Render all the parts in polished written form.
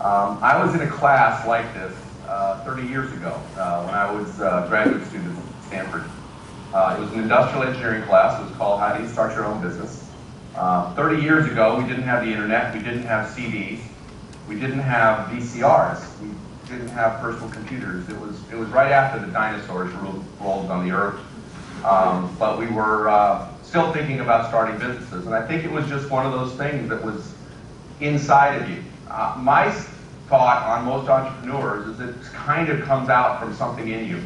I was in a class like this 30 years ago when I was a graduate student at Stanford. It was an industrial engineering class. It was called How Do You Start Your Own Business. 30 years ago, we didn't have the internet, we didn't have CDs, we didn't have VCRs, we didn't have personal computers. It was right after the dinosaurs rolled on the earth. But we were still thinking about starting businesses. And I think it was just one of those things that was inside of you. My thought on most entrepreneurs is it kind of comes out from something in you,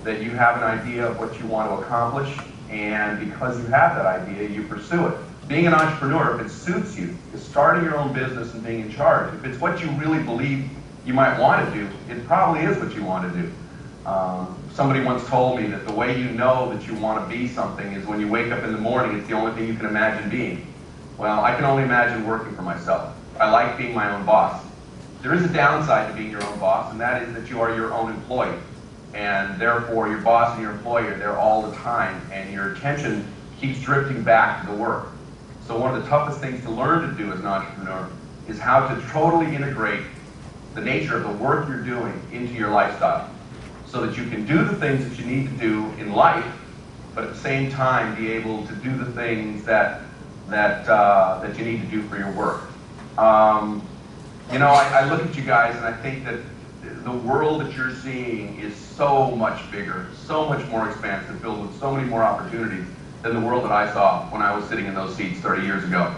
that you have an idea of what you want to accomplish, and because you have that idea, you pursue it. Being an entrepreneur, if it suits you, starting your own business and being in charge, if it's what you really believe you might want to do, it probably is what you want to do. Somebody once told me that the way you know that you want to be something is when you wake up in the morning, it's the only thing you can imagine being. Well, I can only imagine working for myself. I like being my own boss. There is a downside to being your own boss, and that is that you are your own employee. And therefore, your boss and your employee are there all the time, and your attention keeps drifting back to the work. So one of the toughest things to learn to do as an entrepreneur is how to totally integrate the nature of the work you're doing into your lifestyle, so that you can do the things that you need to do in life, but at the same time be able to do the things that you need to do for your work. You know, I look at you guys and I think that the world that you're seeing is so much bigger, so much more expansive, filled with so many more opportunities than the world that I saw when I was sitting in those seats 30 years ago.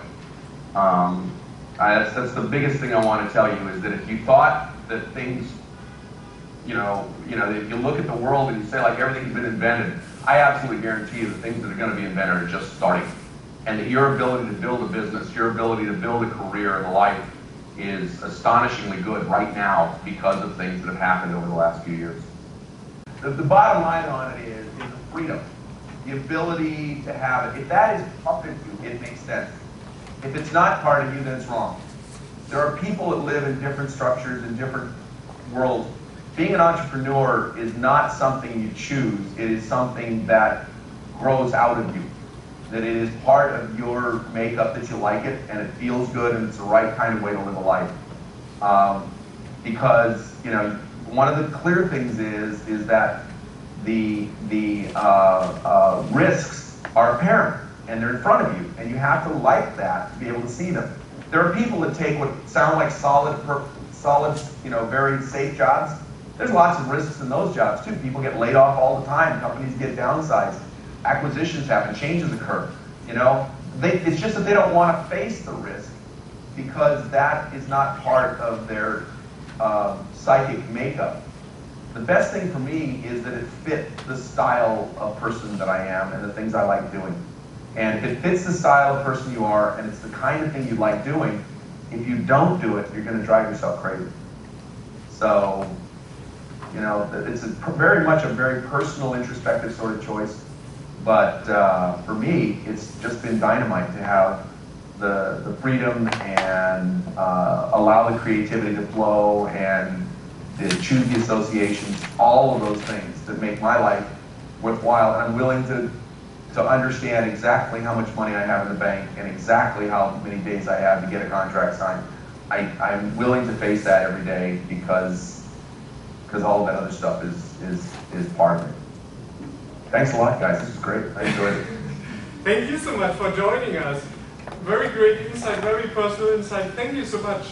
That's the biggest thing I want to tell you, is that if you thought that things, you know, if you look at the world and you say like everything's been invented, I absolutely guarantee you the things that are going to be invented are just starting. And that your ability to build a business, your ability to build a career and a life is astonishingly good right now because of things that have happened over the last few years. The bottom line on it is the freedom, the ability to have it. If that is up in you, it makes sense. If it's not part of you, then it's wrong. There are people that live in different structures, in different worlds. Being an entrepreneur is not something you choose. It is something that grows out of you. That it is part of your makeup, that you like it, and it feels good, and it's the right kind of way to live a life. Because, you know, one of the clear things is that the risks are apparent, and they're in front of you, and you have to like that to be able to see them. There are people that take what sound like solid, you know, very safe jobs. There's lots of risks in those jobs too. People get laid off all the time. Companies get downsized. Acquisitions happen. Changes occur. You know, it's just that they don't want to face the risk because that is not part of their psychic makeup. The best thing for me is that it fit the style of person that I am and the things I like doing. And if it fits the style of person you are and it's the kind of thing you like doing, if you don't do it, you're going to drive yourself crazy. So, you know, it's very much a very personal, introspective sort of choice. But for me, it's just been dynamite to have the freedom and allow the creativity to flow and to choose the associations, all of those things that make my life worthwhile. And I'm willing to understand exactly how much money I have in the bank and exactly how many days I have to get a contract signed. I'm willing to face that every day because all of that other stuff is part of it. Thanks a lot, guys. This is great. I enjoyed it. Thank you so much for joining us. Very great insight, very personal insight. Thank you so much.